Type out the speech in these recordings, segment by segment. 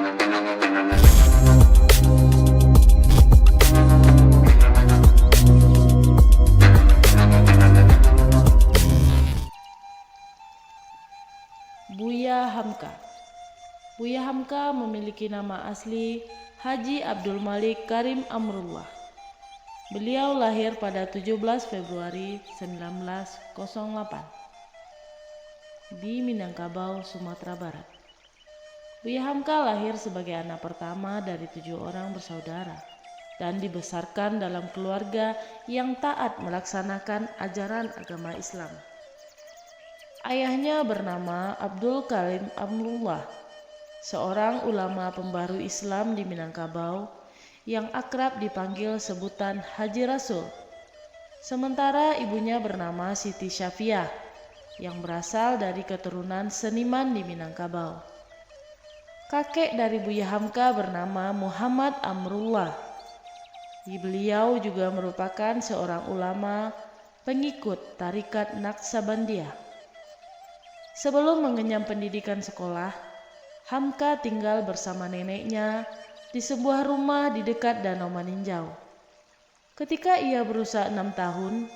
Buya Hamka. Buya Hamka memiliki nama asli Haji Abdul Malik Karim Amrullah. Beliau lahir pada 17 Februari 1908 di Minangkabau, Sumatera Barat. Buya Hamka lahir sebagai anak pertama dari 7 orang bersaudara dan dibesarkan dalam keluarga yang taat melaksanakan ajaran agama Islam. Ayahnya bernama Abdul Karim Amrullah, seorang ulama pembaru Islam di Minangkabau yang akrab dipanggil sebutan Haji Rasul. Sementara ibunya bernama Siti Syafiah yang berasal dari keturunan seniman di Minangkabau. Kakek dari Buya Hamka bernama Muhammad Amrullah. Beliau juga merupakan seorang ulama pengikut Tarikat Naqsabandiyah. Sebelum mengenyam pendidikan sekolah, Hamka tinggal bersama neneknya di sebuah rumah di dekat Danau Maninjau. Ketika ia berusia 6 tahun,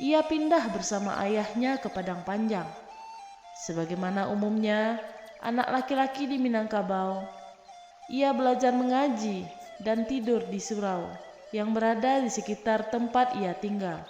ia pindah bersama ayahnya ke Padang Panjang. Sebagaimana umumnya anak laki-laki di Minangkabau, ia belajar mengaji dan tidur di surau yang berada di sekitar tempat ia tinggal.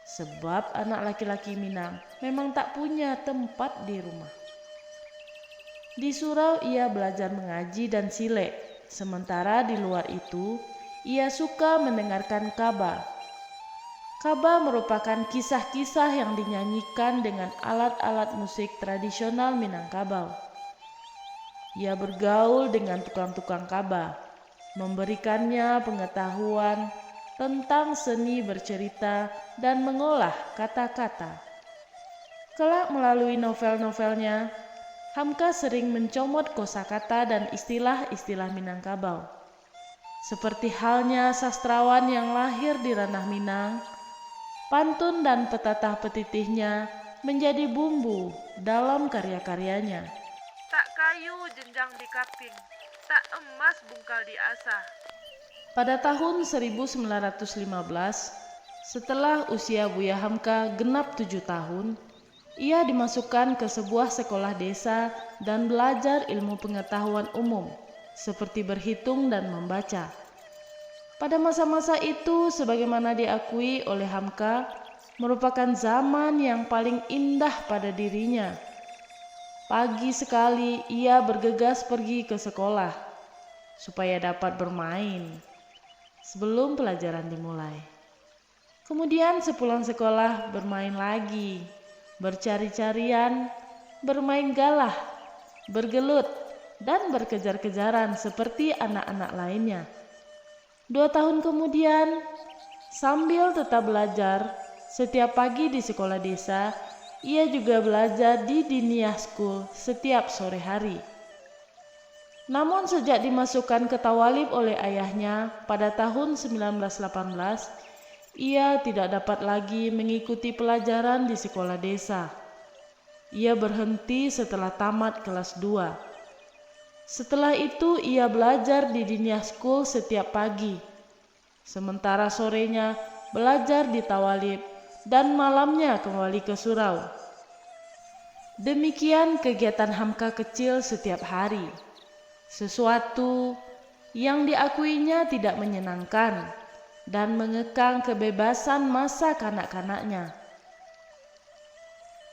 Sebab anak laki-laki Minang memang tak punya tempat di rumah. Di surau ia belajar mengaji dan silek, sementara di luar itu ia suka mendengarkan kaba. Kaba merupakan kisah-kisah yang dinyanyikan dengan alat-alat musik tradisional Minangkabau. Ia bergaul dengan tukang-tukang kaba, memberikannya pengetahuan tentang seni bercerita dan mengolah kata-kata. Kelak melalui novel-novelnya, Hamka sering mencomot kosakata dan istilah-istilah Minangkabau. Seperti halnya sastrawan yang lahir di ranah Minang, pantun dan petatah petitihnya menjadi bumbu dalam karya-karyanya. Tak kayu jenjang di kaping, tak emas bungkal di asah. Pada tahun 1915, setelah usia Buya Hamka genap 7 tahun, ia dimasukkan ke sebuah sekolah desa dan belajar ilmu pengetahuan umum, seperti berhitung dan membaca. Pada masa-masa itu, sebagaimana diakui oleh Hamka, merupakan zaman yang paling indah pada dirinya. Pagi sekali ia bergegas pergi ke sekolah, supaya dapat bermain sebelum pelajaran dimulai. Kemudian sepulang sekolah bermain lagi, bercari-carian, bermain galah, bergelut, dan berkejar-kejaran seperti anak-anak lainnya. 2 tahun kemudian, sambil tetap belajar, setiap pagi di sekolah desa, ia juga belajar di Diniyah School setiap sore hari. Namun sejak dimasukkan ke Tawalib oleh ayahnya pada tahun 1918, ia tidak dapat lagi mengikuti pelajaran di sekolah desa. Ia berhenti setelah tamat kelas 2. Setelah itu ia belajar di Diniyah School setiap pagi. Sementara sorenya belajar di Tawalib dan malamnya kembali ke surau. Demikian kegiatan Hamka kecil setiap hari. Sesuatu yang diakuinya tidak menyenangkan dan mengekang kebebasan masa kanak-kanaknya.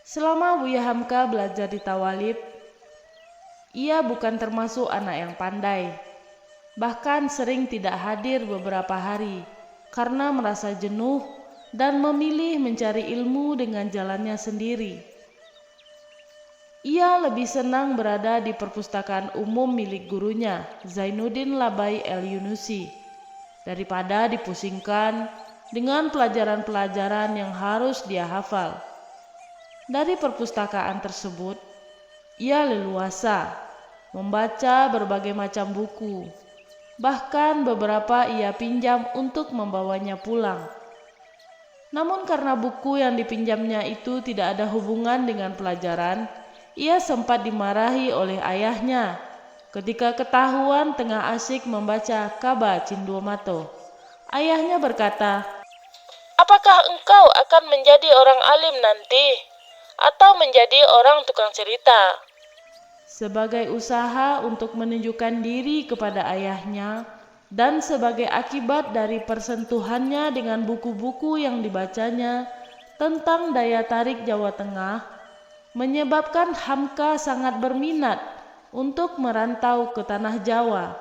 Selama Buya Hamka belajar di Tawalib, ia bukan termasuk anak yang pandai. Bahkan sering tidak hadir beberapa hari karena merasa jenuh dan memilih mencari ilmu dengan jalannya sendiri. Ia lebih senang berada di perpustakaan umum milik gurunya, Zainuddin Labai El-Yunusi, daripada dipusingkan dengan pelajaran-pelajaran yang harus dia hafal. Dari perpustakaan tersebut, ia leluasa membaca berbagai macam buku. Bahkan beberapa ia pinjam untuk membawanya pulang. Namun karena buku yang dipinjamnya itu tidak ada hubungan dengan pelajaran, ia sempat dimarahi oleh ayahnya Ketika ketahuan tengah asyik membaca Kaba Cinduamato, ayahnya berkata, "Apakah engkau akan menjadi orang alim nanti, atau menjadi orang tukang cerita?" Sebagai usaha untuk menunjukkan diri kepada ayahnya, dan sebagai akibat dari persentuhannya dengan buku-buku yang dibacanya tentang daya tarik Jawa Tengah, menyebabkan Hamka sangat berminat untuk merantau ke tanah Jawa.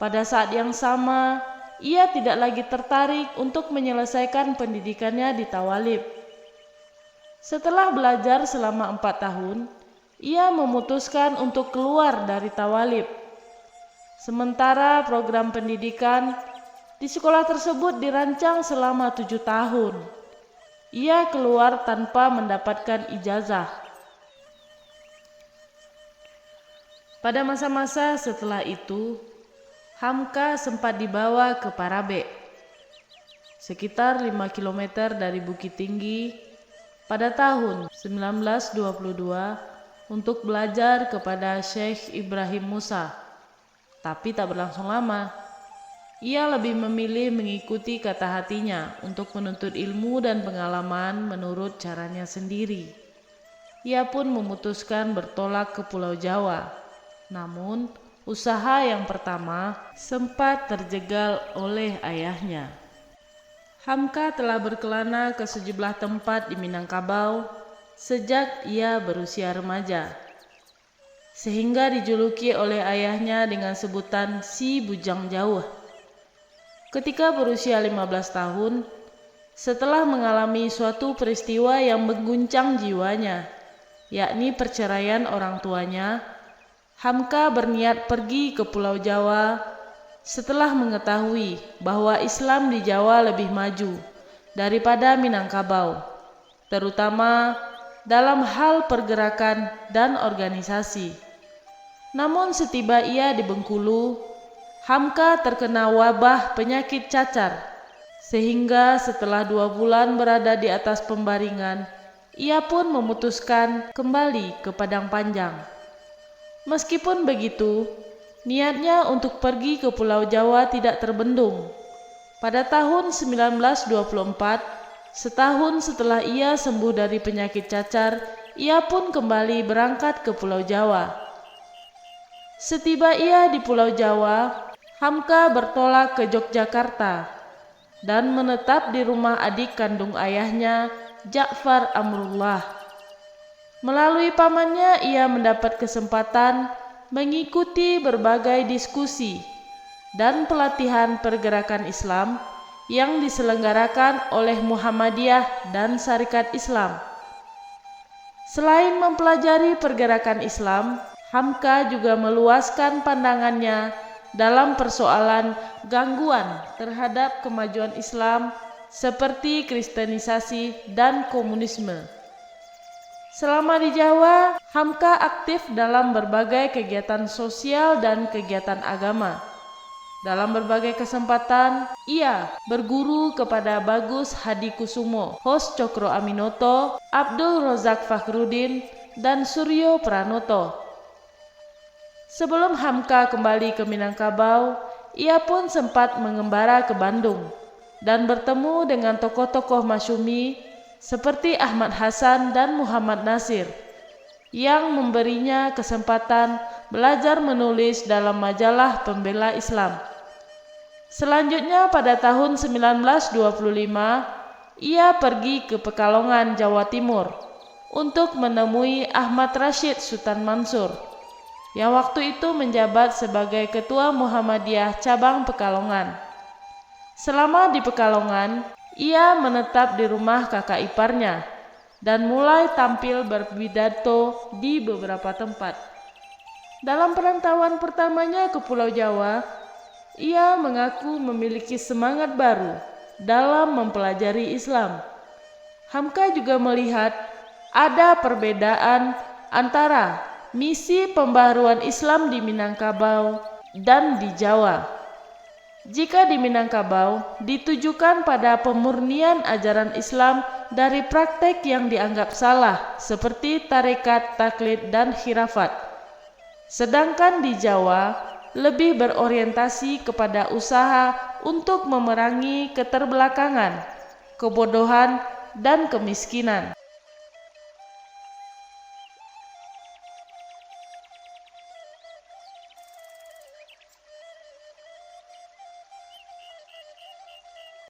Pada saat yang sama, ia tidak lagi tertarik untuk menyelesaikan pendidikannya di Tawalib. Setelah belajar selama 4 tahun, ia memutuskan untuk keluar dari Tawalib. Sementara program pendidikan di sekolah tersebut dirancang selama 7 tahun. Ia keluar tanpa mendapatkan ijazah. Pada masa-masa setelah itu, Hamka sempat dibawa ke Parabe, sekitar 5 km dari Bukit Tinggi, pada tahun 1922 untuk belajar kepada Syekh Ibrahim Musa. Tapi tak berlangsung lama. Ia lebih memilih mengikuti kata hatinya untuk menuntut ilmu dan pengalaman menurut caranya sendiri. Ia pun memutuskan bertolak ke Pulau Jawa. Namun, usaha yang pertama sempat terjegal oleh ayahnya. Hamka telah berkelana ke sejumlah tempat di Minangkabau sejak ia berusia remaja, sehingga dijuluki oleh ayahnya dengan sebutan si Bujang Jauh. Ketika berusia 15 tahun, setelah mengalami suatu peristiwa yang mengguncang jiwanya, yakni perceraian orang tuanya, Hamka berniat pergi ke Pulau Jawa setelah mengetahui bahwa Islam di Jawa lebih maju daripada Minangkabau, terutama dalam hal pergerakan dan organisasi. Namun setiba ia di Bengkulu, Hamka terkena wabah penyakit cacar, sehingga setelah 2 bulan berada di atas pembaringan, ia pun memutuskan kembali ke Padang Panjang. Meskipun begitu, niatnya untuk pergi ke Pulau Jawa tidak terbendung. Pada tahun 1924, setahun setelah ia sembuh dari penyakit cacar, ia pun kembali berangkat ke Pulau Jawa. Setiba ia di Pulau Jawa, Hamka bertolak ke Yogyakarta dan menetap di rumah adik kandung ayahnya, Ja'far Amrullah. Melalui pamannya, ia mendapat kesempatan mengikuti berbagai diskusi dan pelatihan pergerakan Islam yang diselenggarakan oleh Muhammadiyah dan Syarikat Islam. Selain mempelajari pergerakan Islam, Hamka juga meluaskan pandangannya dalam persoalan gangguan terhadap kemajuan Islam seperti kristenisasi dan komunisme. Selama di Jawa, Hamka aktif dalam berbagai kegiatan sosial dan kegiatan agama. Dalam berbagai kesempatan, ia berguru kepada Bagus Hadikusumo, Hos Cokro Aminoto, Abdul Rozak Fakhrudin, dan Suryo Pranoto. Sebelum Hamka kembali ke Minangkabau, ia pun sempat mengembara ke Bandung dan bertemu dengan tokoh-tokoh masyumi seperti Ahmad Hasan dan Muhammad Nasir, yang memberinya kesempatan belajar menulis dalam majalah pembela Islam. Selanjutnya pada tahun 1925, ia pergi ke Pekalongan, Jawa Timur untuk menemui Ahmad Rashid Sultan Mansur, yang waktu itu menjabat sebagai Ketua Muhammadiyah Cabang Pekalongan. Selama di Pekalongan, ia menetap di rumah kakak iparnya dan mulai tampil berpidato di beberapa tempat. Dalam perantauan pertamanya ke Pulau Jawa, ia mengaku memiliki semangat baru dalam mempelajari Islam. Hamka juga melihat ada perbedaan antara misi pembaharuan Islam di Minangkabau dan di Jawa. Jika di Minangkabau ditujukan pada pemurnian ajaran Islam dari praktek yang dianggap salah seperti tarekat, taklid, dan khilafat. Sedangkan di Jawa lebih berorientasi kepada usaha untuk memerangi keterbelakangan, kebodohan, dan kemiskinan.